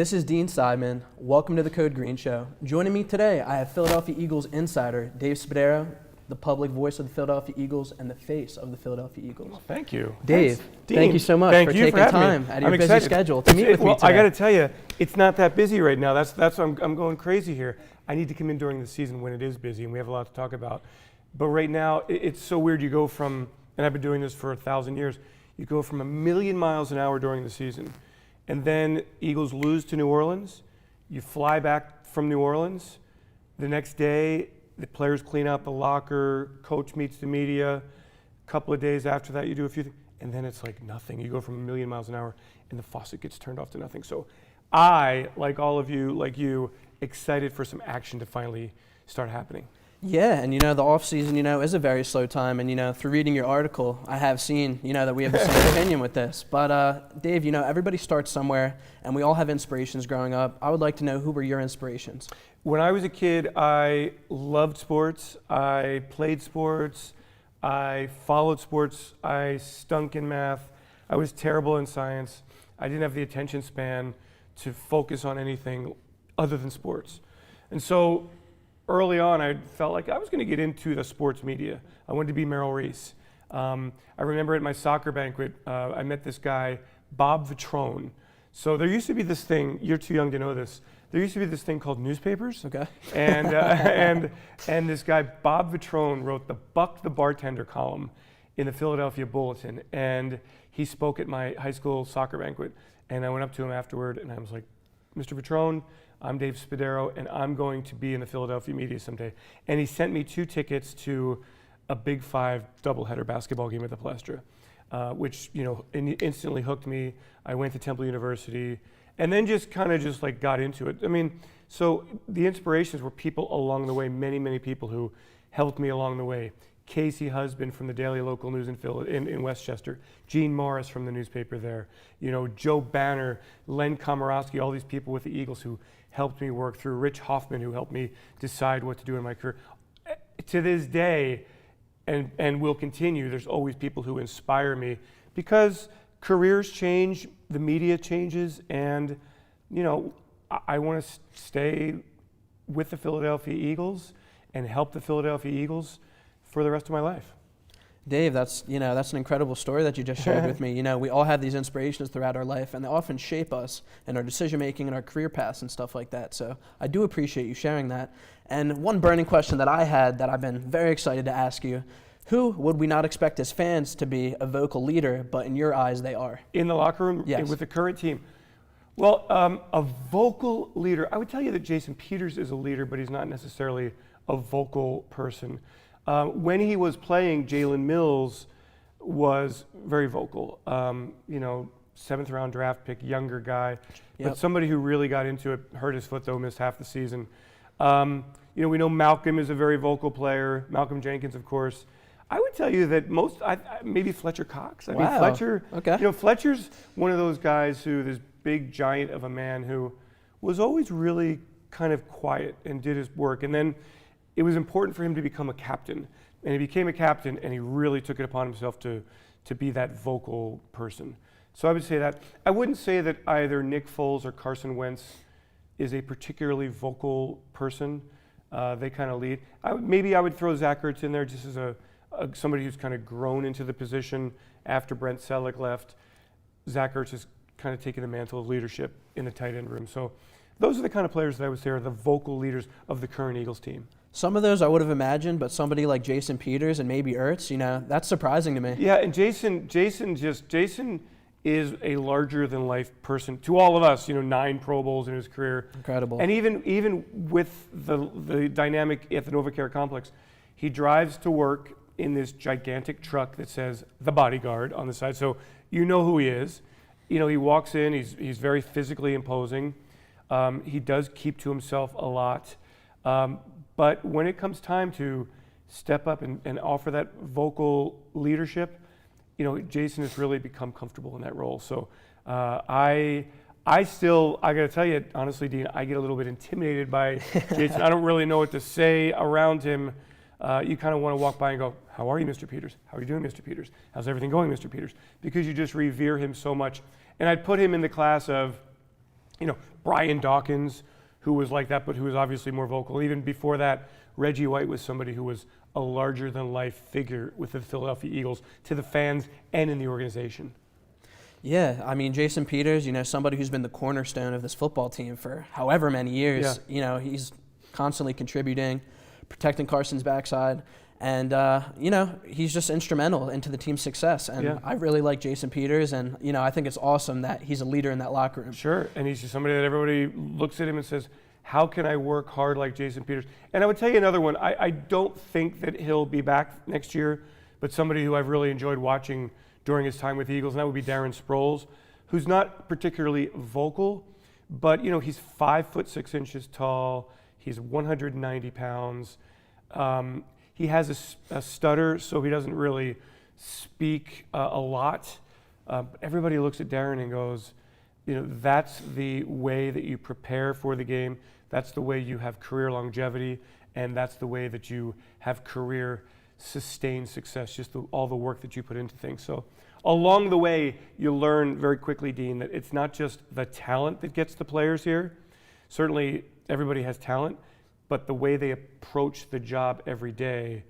This is Dean Seidman. Welcome to the Code Green Show. Joining me today, I have Philadelphia Eagles insider Dave Spadaro, the public voice of the Philadelphia Eagles and the face of the Philadelphia Eagles. Well, thank you. Dave, thank you so much for taking time out of your busy schedule to meet with me today. I got to tell you, it's not that busy right now. That's I'm going crazy here. I need to come in during the season when it is busy, and we have a lot to talk about. But right now, it's so weird. You go from, and I've been doing this for 1,000 years, you go from 1,000,000 miles an hour during the season, and then Eagles lose to New Orleans. You fly back from New Orleans. The next day, the players clean out the locker, coach meets the media. A couple of days after that, you do a few things, and then it's like nothing. You go from 1,000,000 miles an hour, and the faucet gets turned off to nothing. So I, like all of you, like you, excited for some action to finally start happening. Yeah, and the offseason, is a very slow time. And, through reading your article, I have seen, that we have the same opinion with this. But, Dave, everybody starts somewhere, and we all have inspirations growing up. I would like to know, who were your inspirations? When I was a kid, I loved sports. I played sports. I followed sports. I stunk in math. I was terrible in science. I didn't have the attention span to focus on anything other than sports. And so early on, I felt like I was going to get into the sports media. I wanted to be Merrill Reese. I remember at my soccer banquet, I met this guy, Bob Vitrone. So there used to be this thing, you're too young to know this, there used to be this thing called newspapers. Okay. And this guy, Bob Vitrone, wrote the Buck the Bartender column in the Philadelphia Bulletin. And he spoke at my high school soccer banquet. And I went up to him afterward, and I was like, Mr. Vitrone, I'm Dave Spadaro, and I'm going to be in the Philadelphia media someday. And he sent me 2 tickets to a Big 5 doubleheader basketball game at the Palestra, which instantly hooked me. I went to Temple University, and then just got into it. I mean, so the inspirations were people along the way, many, many people who helped me along the way. Casey Husband from the Daily Local News in Westchester, Gene Morris from the newspaper there, Joe Banner, Len Komorowski, all these people with the Eagles who helped me work through, Rich Hoffman who helped me decide what to do in my career. To this day, and will continue, there's always people who inspire me because careers change, the media changes, and I want to stay with the Philadelphia Eagles and help the Philadelphia Eagles for the rest of my life. Dave, that's an incredible story that you just shared with me. We all have these inspirations throughout our life, and they often shape us in our decision making and our career paths and stuff like that. So I do appreciate you sharing that. And one burning question that I had that I've been very excited to ask you: who would we not expect as fans to be a vocal leader, but in your eyes they are? In the locker room, yes, with the current team. Well, a vocal leader. I would tell you that Jason Peters is a leader, but he's not necessarily a vocal person. When he was playing, Jalen Mills was very vocal. 7th round draft pick, younger guy, but somebody who really got into it, hurt his foot though, missed half the season. We know Malcolm is a very vocal player, Malcolm Jenkins, of course. I would tell you that maybe Fletcher Cox. I mean, Fletcher, okay. Fletcher's one of those guys who, this big giant of a man who was always really kind of quiet and did his work. And then it was important for him to become a captain. And he became a captain, and he really took it upon himself to be that vocal person. So I would say that. I wouldn't say that either Nick Foles or Carson Wentz is a particularly vocal person. They kind of lead. I would throw Zach Ertz in there just as somebody who's kind of grown into the position after Brent Selleck left. Zach Ertz has kind of taken the mantle of leadership in the tight end room. So those are the kind of players that I would say are the vocal leaders of the current Eagles team. Some of those I would have imagined, but somebody like Jason Peters and maybe Ertz, that's surprising to me. Yeah, and Jason is a larger than life person to all of us. 9 Pro Bowls in his career. Incredible. And even with the dynamic at the NovaCare complex, he drives to work in this gigantic truck that says "The Bodyguard" on the side, so you know who he is. He walks in. He's very physically imposing. He does keep to himself a lot. But when it comes time to step up and offer that vocal leadership, Jason has really become comfortable in that role. So I got to tell you, honestly, Dean, I get a little bit intimidated by Jason. I don't really know what to say around him. You kind of want to walk by and go, "How are you, Mr. Peters? How are you doing, Mr. Peters? How's everything going, Mr. Peters?" Because you just revere him so much. And I'd put him in the class of Brian Dawkins, who was like that, but who was obviously more vocal. Even before that, Reggie White was somebody who was a larger-than-life figure with the Philadelphia Eagles to the fans and in the organization. Yeah, I mean, Jason Peters, somebody who's been the cornerstone of this football team for however many years. Yeah. He's constantly contributing, protecting Carson's backside. And, he's just instrumental into the team's success. And I really like Jason Peters. And, I think it's awesome that he's a leader in that locker room. Sure. And he's just somebody that everybody looks at him and says, how can I work hard like Jason Peters? And I would tell you another one. I don't think that he'll be back next year, but somebody who I've really enjoyed watching during his time with the Eagles, and that would be Darren Sproles, who's not particularly vocal, but, he's 5'6" tall. He's 190 pounds. He has a stutter, so he doesn't really speak a lot. Everybody looks at Darren and goes, that's the way that you prepare for the game. That's the way you have career longevity, and that's the way that you have career sustained success, just all the work that you put into things. So along the way, you learn very quickly, Dean, that it's not just the talent that gets the players here. Certainly, everybody has talent, but the way they approach the job every day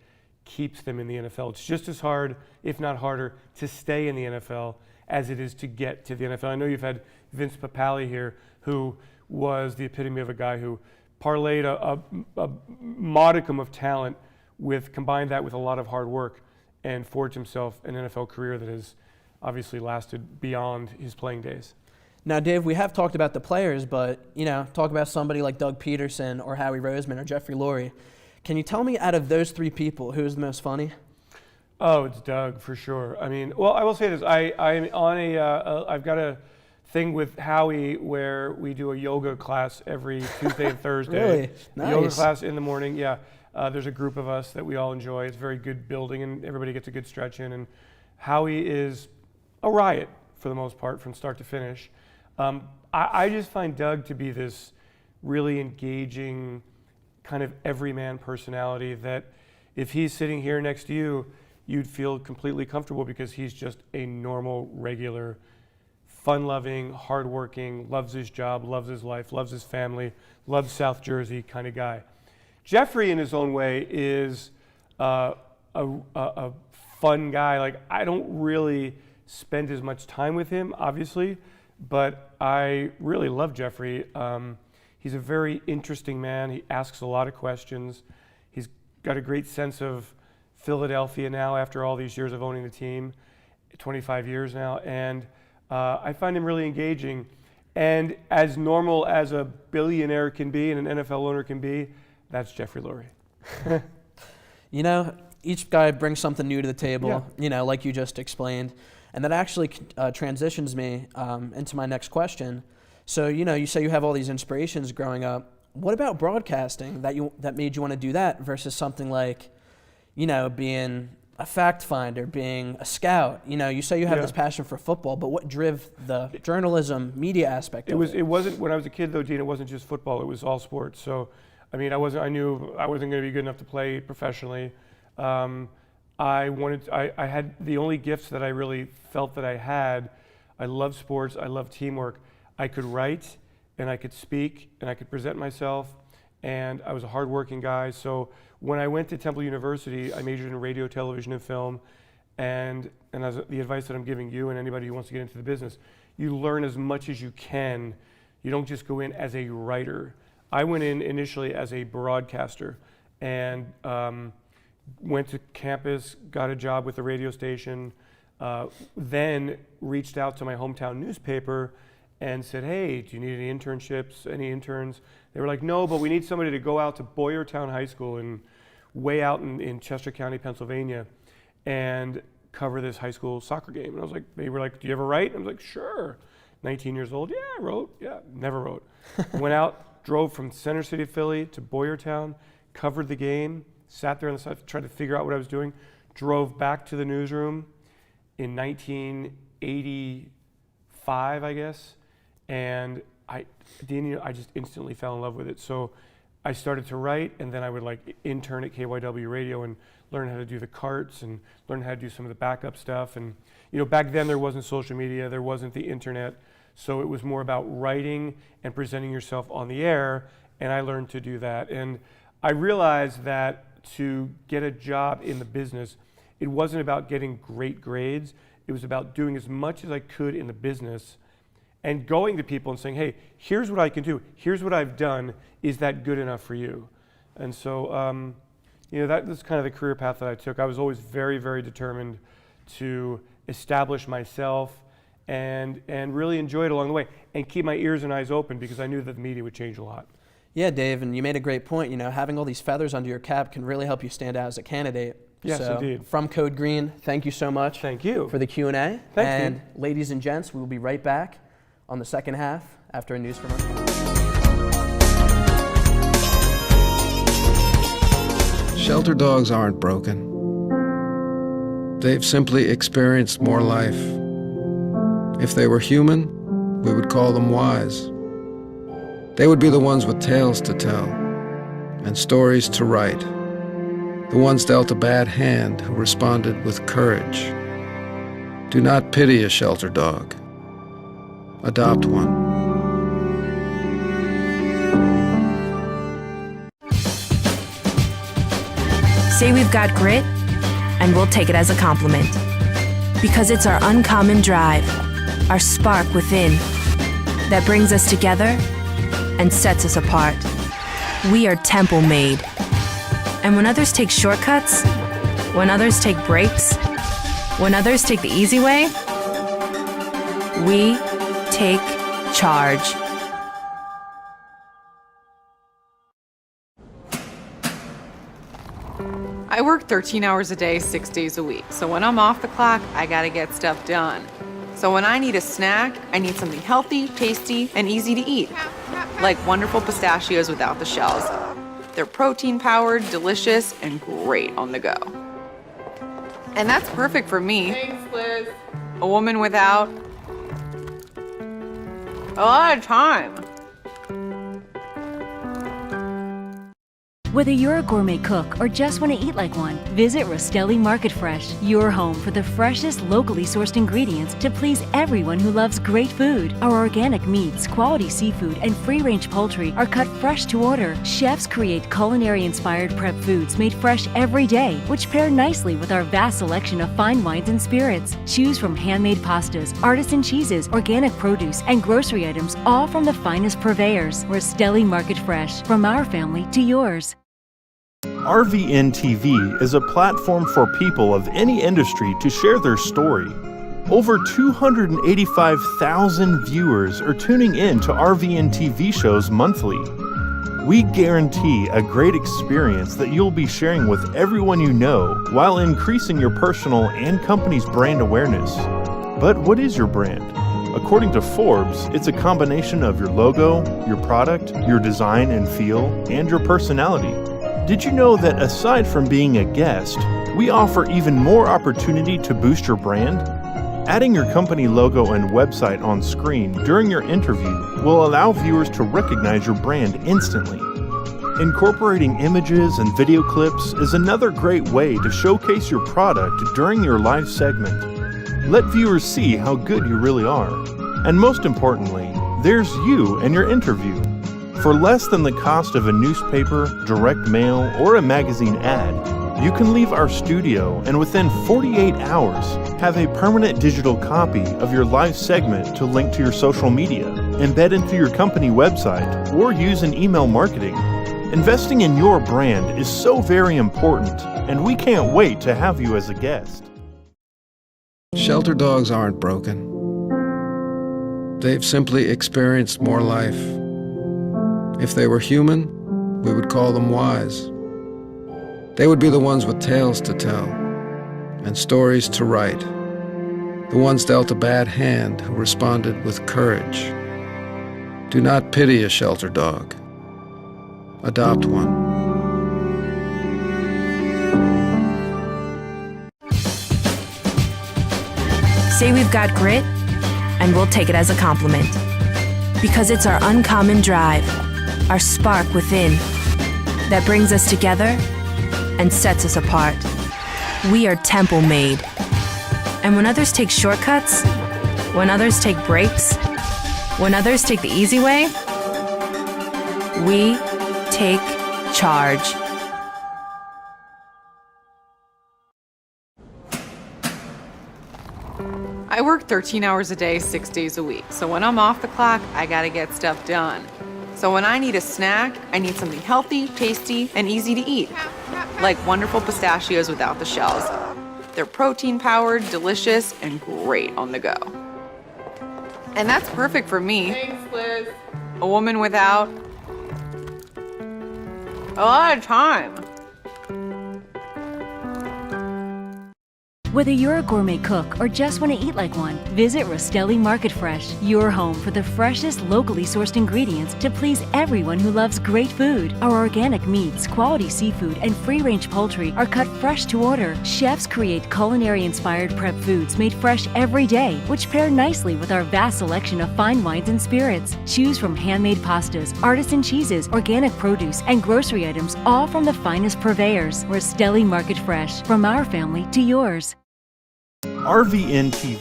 keeps them in the NFL. It's just as hard, if not harder, to stay in the NFL as it is to get to the NFL. I know you've had Vince Papale here, who was the epitome of a guy who parlayed a modicum of talent combined that with a lot of hard work and forged himself an NFL career that has obviously lasted beyond his playing days. Now, Dave, we have talked about the players, but, talk about somebody like Doug Peterson or Howie Roseman or Jeffrey Lurie. Can you tell me, out of those three people, who's the most funny? Oh, it's Doug for sure. I mean, well, I will say this. I'm on I've got a thing with Howie where we do a yoga class every Tuesday and Thursday. Really? Nice. Yoga class in the morning, yeah. There's a group of us that we all enjoy. It's very good building, and everybody gets a good stretch in. And Howie is a riot for the most part from start to finish. I just find Doug to be this really engaging, kind of everyman personality that if he's sitting here next to you, you'd feel completely comfortable because he's just a normal, regular, fun-loving, hardworking, loves his job, loves his life, loves his family, loves South Jersey kind of guy. Jeffrey, in his own way, is a fun guy. Like, I don't really spend as much time with him, obviously, but I really love Jeffrey. He's a very interesting man. He asks a lot of questions. He's got a great sense of Philadelphia now after all these years of owning the team, 25 years now, and I find him really engaging. And as normal as a billionaire can be and an NFL owner can be, that's Jeffrey Lurie. Each guy brings something new to the table, like you just explained. And that actually transitions me into my next question. So, you say you have all these inspirations growing up. What about broadcasting that made you want to do that versus something like, being a fact finder, being a scout? You say you have this passion for football, but what drove the journalism, media aspect of it? It wasn't, when I was a kid though, Dean, it wasn't just football, it was all sports. So, I mean, I knew I wasn't going to be good enough to play professionally. I had the only gifts that I really felt that I had. I love sports, I love teamwork. I could write, and I could speak, and I could present myself, and I was a hardworking guy. So when I went to Temple University, I majored in radio, television, and film, and as the advice that I'm giving you and anybody who wants to get into the business, you learn as much as you can. You don't just go in as a writer. I went in initially as a broadcaster, and went to campus, got a job with the radio station, then reached out to my hometown newspaper and said, hey, do you need any internships, any interns? They were like, no, but we need somebody to go out to Boyertown High School way out in Chester County, Pennsylvania, and cover this high school soccer game. And they were like, do you ever write? I was like, sure. 19 years old, yeah, I wrote, yeah, never wrote. Went out, drove from Center City, Philly to Boyertown, covered the game, sat there on the side, tried to figure out what I was doing, drove back to the newsroom in 1985, I guess, and I just instantly fell in love with it. So I started to write, and then I would intern at KYW Radio and learn how to do the carts and learn how to do some of the backup stuff. And back then there wasn't social media, there wasn't the internet, So it was more about writing and presenting yourself on the air, and I learned to do that. And I realized that to get a job in the business, it wasn't about getting great grades. It was about doing as much as I could in the business and going to people and saying, hey, here's what I can do. Here's what I've done. Is that good enough for you? And so, that was kind of the career path that I took. I was always very, very determined to establish myself and really enjoy it along the way and keep my ears and eyes open because I knew that the media would change a lot. Yeah, Dave, and you made a great point. Having all these feathers under your cap can really help you stand out as a candidate. Yes, so, indeed. From Code Green, thank you so much. Thank you. For the Q&A. Thanks, and Steve. ladies and gents, we will be right back on the second half after a news commercial. Shelter dogs aren't broken. They've simply experienced more life. If they were human, we would call them wise. They would be the ones with tales to tell and stories to write. The ones dealt a bad hand who responded with courage. Do not pity a shelter dog. Adopt one. Say we've got grit, and we'll take it as a compliment. Because it's our uncommon drive, our spark within, that brings us together and sets us apart. We are temple made. And when others take shortcuts, when others take breaks, when others take the easy way, we take charge. I work 13 hours a day, 6 days a week. So when I'm off the clock, I gotta get stuff done. So when I need a snack, I need something healthy, tasty, and easy to eat. Like wonderful pistachios without the shells. They're protein-powered, delicious, and great on the go. And that's perfect for me. Thanks, Liz. A woman without a lot of time. Whether you're a gourmet cook or just want to eat like one, visit Rostelli Market Fresh, your home for the freshest, locally sourced ingredients to please everyone who loves great food. Our organic meats, quality seafood, and free-range poultry are cut fresh to order. Chefs create culinary-inspired prep foods made fresh every day, which pair nicely with our vast selection of fine wines and spirits. Choose from handmade pastas, artisan cheeses, organic produce, and grocery items, all from the finest purveyors. Rostelli Market Fresh, from our family to yours. RVN TV is a platform for people of any industry to share their story. Over 285,000 viewers are tuning in to RVN TV shows monthly. We guarantee a great experience that you'll be sharing with everyone you know while increasing your personal and company's brand awareness. But what is your brand? According to Forbes, it's a combination of your logo, your product, your design and feel, and your personality. Did you know that aside from being a guest, we offer even more opportunity to boost your brand? Adding your company logo and website on screen during your interview will allow viewers to recognize your brand instantly. Incorporating images and video clips is another great way to showcase your product during your live segment. Let viewers see how good you really are. And most importantly, there's you and your interview. For less than the cost of a newspaper, direct mail, or a magazine ad, you can leave our studio and within 48 hours have a permanent digital copy of your live segment to link to your social media, embed into your company website, or use in email marketing. Investing in your brand is so very important, and we can't wait to have you as a guest. Shelter dogs aren't broken. They've simply experienced more life. If they were human, we would call them wise. They would be the ones with tales to tell and stories to write. The ones dealt a bad hand who responded with courage. Do not pity a shelter dog. Adopt one. Say we've got grit, and we'll take it as a compliment. Because it's our uncommon drive, our spark within, that brings us together and sets us apart. We are temple made. And when others take shortcuts, when others take breaks, When others take the easy way, we take charge. I work 13 hours a day, 6 days a week. So when I'm off the clock, I gotta get stuff done. So when I need a snack, I need something healthy, tasty, and easy to eat. Like wonderful pistachios without the shells. They're protein-powered, delicious, and great on the go. And that's perfect for me. Thanks, Liz. A woman without a lot of time. Whether you're a gourmet cook or just want to eat like one, visit Rostelli Market Fresh, your home for the freshest, locally sourced ingredients to please everyone who loves great food. Our organic meats, quality seafood, and free-range poultry are cut fresh to order. Chefs create culinary-inspired prep foods made fresh every day, which pair nicely with our vast selection of fine wines and spirits. Choose from handmade pastas, artisan cheeses, organic produce, and grocery items, all from the finest purveyors. Rostelli Market Fresh, from our family to yours. RVN TV.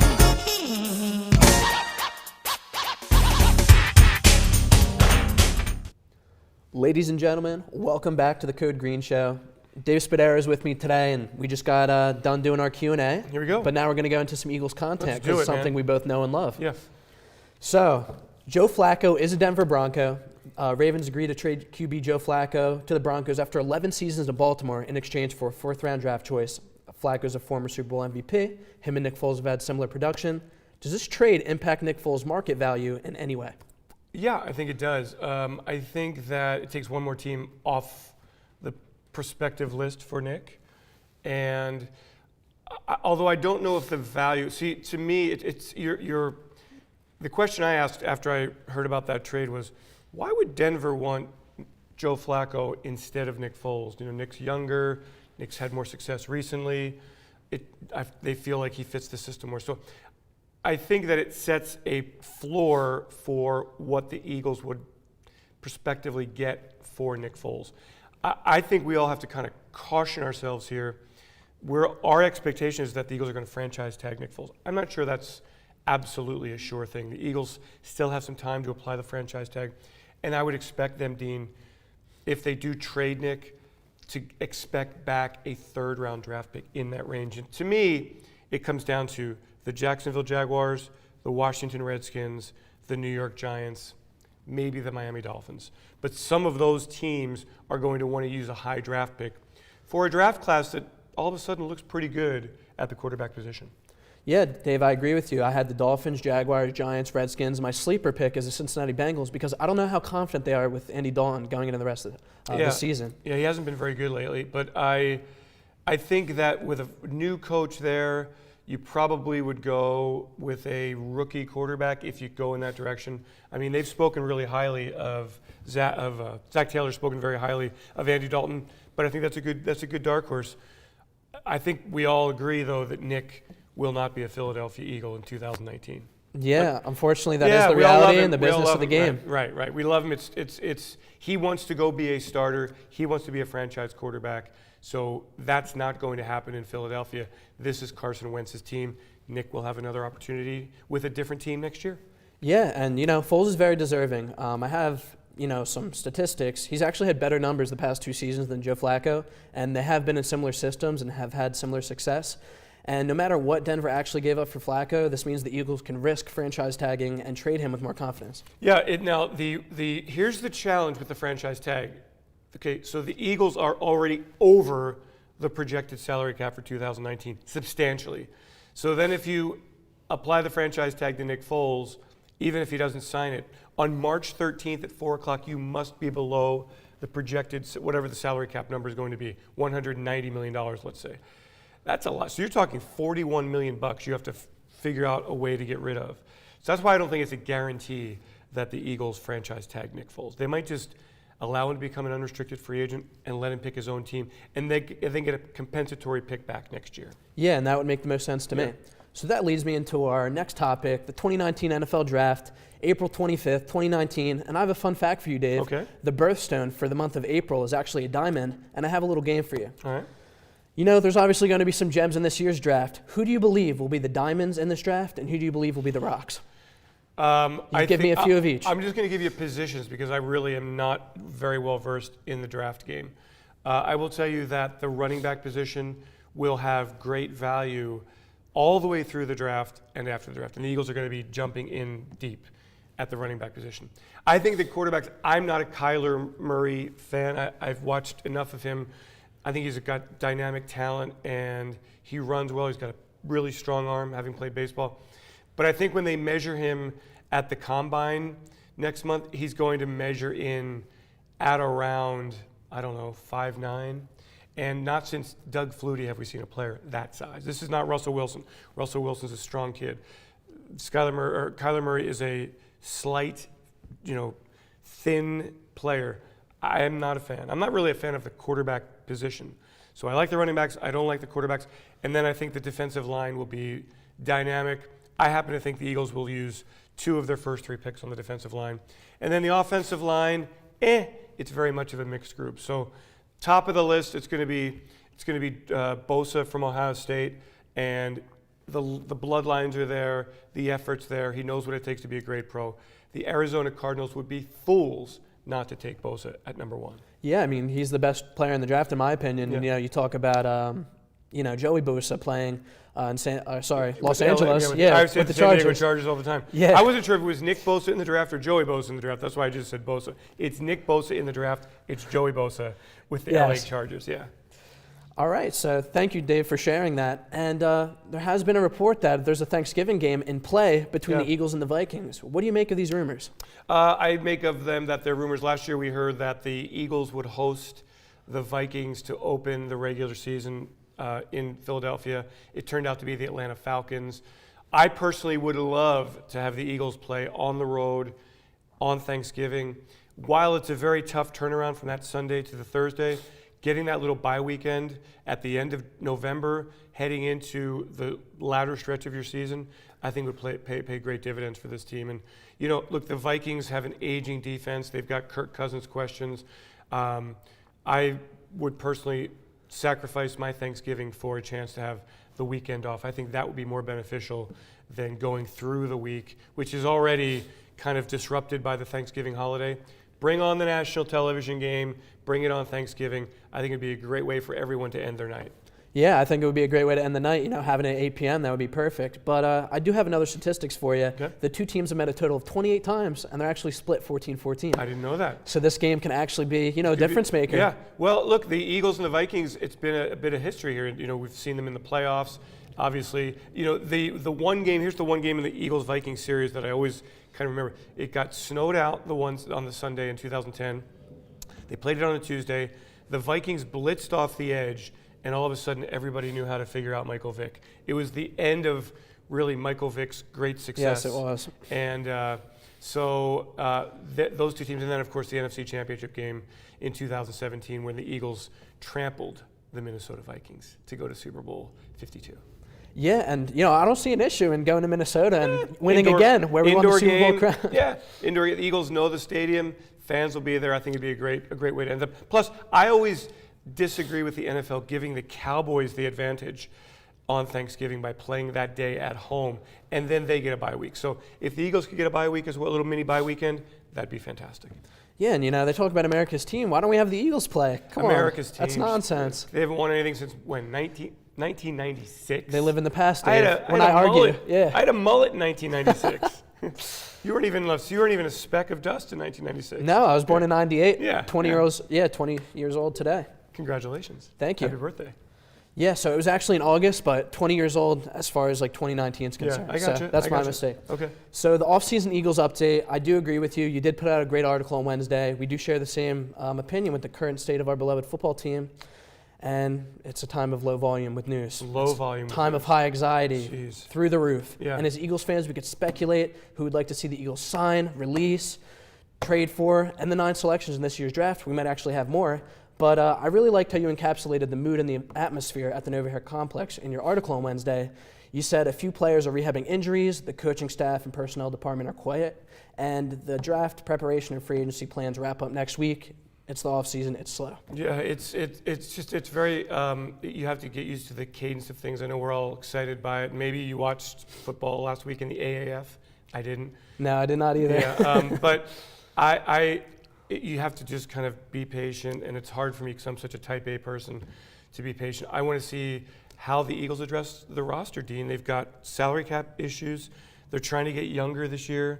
Ladies and gentlemen, welcome back to the Code Green Show. Dave Spadaro is with me today, and we just got done doing our Q&A. Here we go. But now we're going to go into some Eagles content because it's something we both know and love. Yes. So, Joe Flacco is a Denver Bronco. Ravens agreed to trade QB Joe Flacco to the Broncos after 11 seasons in Baltimore in exchange for a fourth-round draft choice. Flacco's a former Super Bowl MVP. Him and Nick Foles have had similar production. Does this trade impact Nick Foles' market value in any way? Yeah, I think it does. I think that it takes one more team off the prospective list for Nick. And although I don't know if the value, see, to me, the question I asked after I heard about that trade was, why would Denver want Joe Flacco instead of Nick Foles? You know, Nick's younger. Nick's had more success recently. They feel like he fits the system more. So I think that it sets a floor for what the Eagles would prospectively get for Nick Foles. I think we all have to kind of caution ourselves here. Our expectation is that the Eagles are going to franchise tag Nick Foles. I'm not sure that's absolutely a sure thing. The Eagles still have some time to apply the franchise tag. And I would expect them, Dean, if they do trade Nick, to expect back a third-round draft pick in that range. And to me, it comes down to the Jacksonville Jaguars, the Washington Redskins, the New York Giants, maybe the Miami Dolphins. But some of those teams are going to want to use a high draft pick for a draft class that all of a sudden looks pretty good at the quarterback position. Yeah, Dave, I agree with you. I had the Dolphins, Jaguars, Giants, Redskins. My sleeper pick is the Cincinnati Bengals because I don't know how confident they are with Andy Dalton going into the rest of the season. Yeah, he hasn't been very good lately. But I think that with a new coach there, you probably would go with a rookie quarterback if you go in that direction. I mean, they've spoken really highly of Zach Taylor's spoken very highly of Andy Dalton, but I think that's a good dark horse. I think we all agree, though, that Nick will not be a Philadelphia Eagle in 2019. Yeah, unfortunately, that is the reality and the business of the game. Right. We love him. He wants to go be a starter. He wants to be a franchise quarterback. So that's not going to happen in Philadelphia. This is Carson Wentz's team. Nick will have another opportunity with a different team next year. Yeah, and Foles is very deserving. I have some statistics. He's actually had better numbers the past 2 seasons than Joe Flacco, and they have been in similar systems and have had similar success. And no matter what Denver actually gave up for Flacco, this means the Eagles can risk franchise tagging and trade him with more confidence. Yeah. Here's the challenge with the franchise tag. Okay, so the Eagles are already over the projected salary cap for 2019 substantially. So then, if you apply the franchise tag to Nick Foles, even if he doesn't sign it, on March 13th at 4 o'clock, you must be below the projected whatever the salary cap number is going to be, $190 million, let's say. That's a lot. So you're talking $41 million you have to figure out a way to get rid of. So that's why I don't think it's a guarantee that the Eagles franchise tag Nick Foles. They might just allow him to become an unrestricted free agent and let him pick his own team, and they get a compensatory pick back next year. Yeah, and that would make the most sense to me. So that leads me into our next topic, the 2019 NFL Draft, April 25th, 2019. And I have a fun fact for you, Dave. Okay. The birthstone for the month of April is actually a diamond, and I have a little game for you. All right. There's obviously going to be some gems in this year's draft. Who do you believe will be the diamonds in this draft, and who do you believe will be the rocks? Give me a few of each. I'm just going to give you positions because I really am not very well versed in the draft game. I will tell you that the running back position will have great value all the way through the draft and after the draft. And the Eagles are going to be jumping in deep at the running back position. I think the quarterbacks, I'm not a Kyler Murray fan. I've watched enough of him. I think he's got dynamic talent and he runs well. He's got a really strong arm, having played baseball. But I think when they measure him at the combine next month, he's going to measure in at around, 5'9". And not since Doug Flutie have we seen a player that size. This is not Russell Wilson. Russell Wilson's a strong kid. Kyler Murray is a slight, thin player. I am not a fan. I'm not really a fan of the quarterback position. So I like the running backs. I don't like the quarterbacks. And then I think the defensive line will be dynamic. I happen to think the Eagles will use 2 of their first 3 picks on the defensive line. And then the offensive line, it's very much of a mixed group. So top of the list, it's going to be Bosa from Ohio State, and the bloodlines are there, the effort's there. He knows what it takes to be a great pro. The Arizona Cardinals would be fools not to take Bosa at number 1. Yeah, I mean, he's the best player in the draft in my opinion. Yeah. And, you talk about Joey Bosa playing in Los Angeles. I say with the San Diego Chargers. Chargers all the time. Yeah. I wasn't sure if it was Nick Bosa in the draft or Joey Bosa in the draft. That's why I just said Bosa. It's Nick Bosa in the draft. It's Joey Bosa with the LA Chargers. Yeah. All right, so thank you, Dave, for sharing that. And there has been a report that there's a Thanksgiving game in play between the Eagles and the Vikings. What do you make of these rumors? I make of them that they're rumors. Last year we heard that the Eagles would host the Vikings to open the regular season in Philadelphia. It turned out to be the Atlanta Falcons. I personally would love to have the Eagles play on the road on Thanksgiving. While it's a very tough turnaround from that Sunday to the Thursday, getting that little bye weekend at the end of November, heading into the latter stretch of your season, I think would pay great dividends for this team. And, look, the Vikings have an aging defense. They've got Kirk Cousins questions. I would personally sacrifice my Thanksgiving for a chance to have the weekend off. I think that would be more beneficial than going through the week, which is already kind of disrupted by the Thanksgiving holiday. Bring on the national television game, bring it on Thanksgiving. I think it'd be a great way for everyone to end their night. Yeah, I think it would be a great way to end the night. Having it at 8 p.m., that would be perfect. But I do have another statistics for you. Okay. The 2 teams have met a total of 28 times, and they're actually split 14-14. I didn't know that. So this game can actually be, a difference maker. Yeah. Well, look, the Eagles and the Vikings, it's been a bit of history here. We've seen them in the playoffs. Obviously, the one game, here's the one game in the Eagles-Vikings series that I always kind of remember. It got snowed out on the Sunday in 2010. They played it on a Tuesday. The Vikings blitzed off the edge, and all of a sudden everybody knew how to figure out Michael Vick. It was the end of really Michael Vick's great success. Yes, it was. And those 2 teams, and then of course the NFC Championship game in 2017 when the Eagles trampled the Minnesota Vikings to go to Super Bowl 52. Yeah, and I don't see an issue in going to Minnesota and winning again, where we won the Super Bowl crown. Yeah, indoor. The Eagles know the stadium. Fans will be there. I think it'd be a great way to end up. Plus, I always disagree with the NFL giving the Cowboys the advantage on Thanksgiving by playing that day at home, and then they get a bye week. So if the Eagles could get a bye week as well, a little mini bye weekend, that'd be fantastic. Yeah, and they talk about America's team. Why don't we have the Eagles play? Come America's on. team. That's nonsense. They haven't won anything since when? 1996. They live in the past, Dave. I had a mullet in 1996. You weren't even a speck of dust in 1996. No, I was born in 98. Yeah. 20 years old today. Congratulations. Thank you. Happy birthday. Yeah, so it was actually in August, but 20 years old as far as 2019 is concerned. Yeah, I got you. That's my mistake. Okay. So the offseason Eagles update, I do agree with you. You did put out a great article on Wednesday. We do share the same opinion with the current state of our beloved football team. And it's a time of low volume with news. Time of high anxiety, through the roof. Yeah. And as Eagles fans, we could speculate who would like to see the Eagles sign, release, trade for, and the 9 selections in this year's draft. We might actually have more. But I really liked how you encapsulated the mood and the atmosphere at the Nova Hair Complex in your article on Wednesday. You said a few players are rehabbing injuries, the coaching staff and personnel department are quiet, and the draft preparation and free agency plans wrap up next week. It's the off season. It's slow. Yeah, it's very. You have to get used to the cadence of things. I know we're all excited by it. Maybe you watched football last week in the AAF. I didn't. No, I did not either. Yeah, but you have to just kind of be patient, and it's hard for me because I'm such a type A person to be patient. I want to see how the Eagles address the roster, Dean. They've got salary cap issues. They're trying to get younger this year.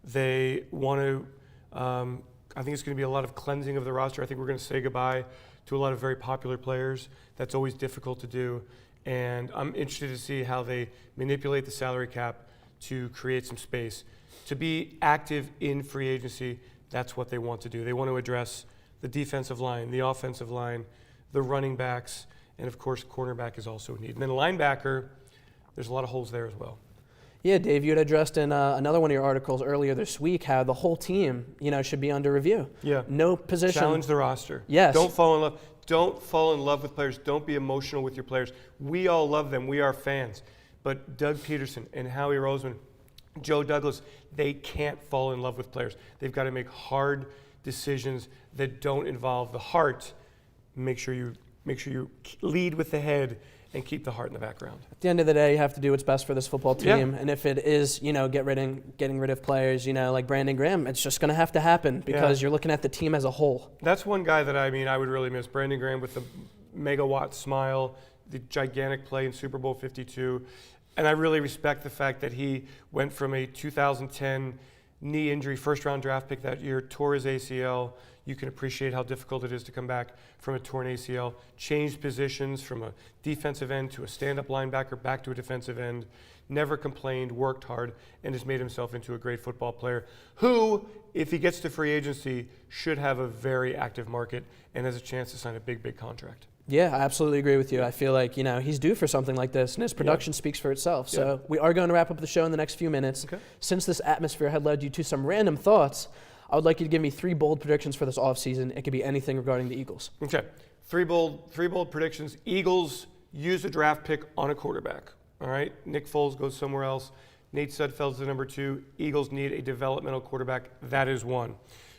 They want to, I think it's going to be a lot of cleansing of the roster. I think we're going to say goodbye to a lot of very popular players. That's always difficult to do. And I'm interested to see how they manipulate the salary cap to create some space. To be active in free agency, that's what they want to do. They want to address the defensive line, the offensive line, the running backs, and of course, cornerback is also a need. And then linebacker, there's a lot of holes there as well. Yeah, Dave, you had addressed in another one of your articles earlier this week how the whole team, should be under review. Yeah. No position. Challenge the roster. Yes. Don't fall in love. Don't fall in love with players. Don't be emotional with your players. We all love them. We are fans. But Doug Peterson and Howie Roseman, Joe Douglas, they can't fall in love with players. They've got to make hard decisions that don't involve the heart. Make sure you lead with the head and keep the heart in the background. At the end of the day, you have to do what's best for this football team. Yeah. And if it is, getting rid of players, like Brandon Graham, it's just going to have to happen because you're looking at the team as a whole. That's one guy that I would really miss. Brandon Graham with the megawatt smile, the gigantic play in Super Bowl 52. And I really respect the fact that he went from a 2010 knee injury, first-round draft pick that year, tore his ACL. You can appreciate how difficult it is to come back from a torn ACL. Changed positions from a defensive end to a stand-up linebacker, back to a defensive end. Never complained, worked hard, and has made himself into a great football player who, if he gets to free agency, should have a very active market and has a chance to sign a big, big contract. Yeah, I absolutely agree with you. I feel like, he's due for something like this, and his production speaks for itself. So we are going to wrap up the show in the next few minutes. Okay. Since this atmosphere had led you to some random thoughts, I would like you to give me 3 bold predictions for this offseason. It could be anything regarding the Eagles. Okay. Three bold predictions. Eagles use a draft pick on a quarterback. All right? Nick Foles goes somewhere else. Nate Sudfeld's the number 2. Eagles need a developmental quarterback. That is 1.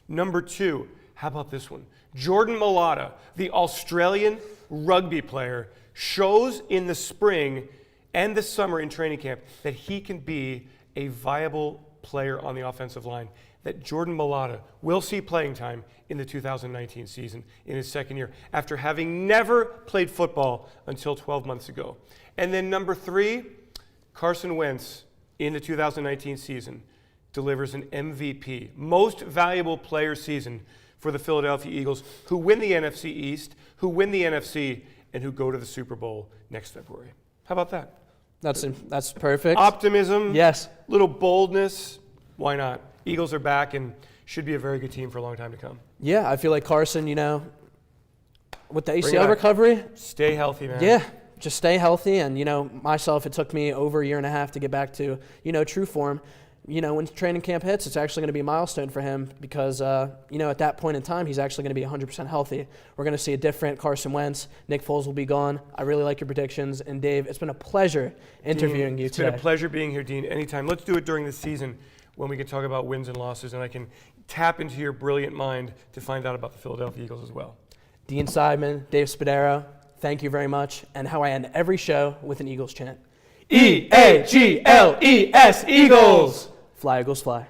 Number 2, how about this one? Jordan Mailata, the Australian rugby player, shows in the spring and the summer in training camp that he can be a viable player on the offensive line. That Jordan Mailata will see playing time in the 2019 season in his second year after having never played football until 12 months ago. And then number 3, Carson Wentz in the 2019 season delivers an MVP, most valuable player season for the Philadelphia Eagles, who win the NFC East, who win the NFC, and who go to the Super Bowl next February. How about that? That's perfect. Optimism. Yes. Little boldness. Why not? Eagles are back and should be a very good team for a long time to come. Yeah, I feel like Carson, with the ACL recovery. Stay healthy, man. Yeah, just stay healthy. And, myself, it took me over a year and a half to get back to, true form. When training camp hits, it's actually going to be a milestone for him because, at that point in time, he's actually going to be 100% healthy. We're going to see a different Carson Wentz. Nick Foles will be gone. I really like your predictions. And, Dave, it's been a pleasure interviewing you today. It's been a pleasure being here, Dean. Anytime. Let's do it during the season when we can talk about wins and losses, and I can tap into your brilliant mind to find out about the Philadelphia Eagles as well. Dean Seidman, Dave Spadaro, thank you very much. And how I end every show with an Eagles chant. E-A-G-L-E-S, Eagles! Fly, Eagles, fly.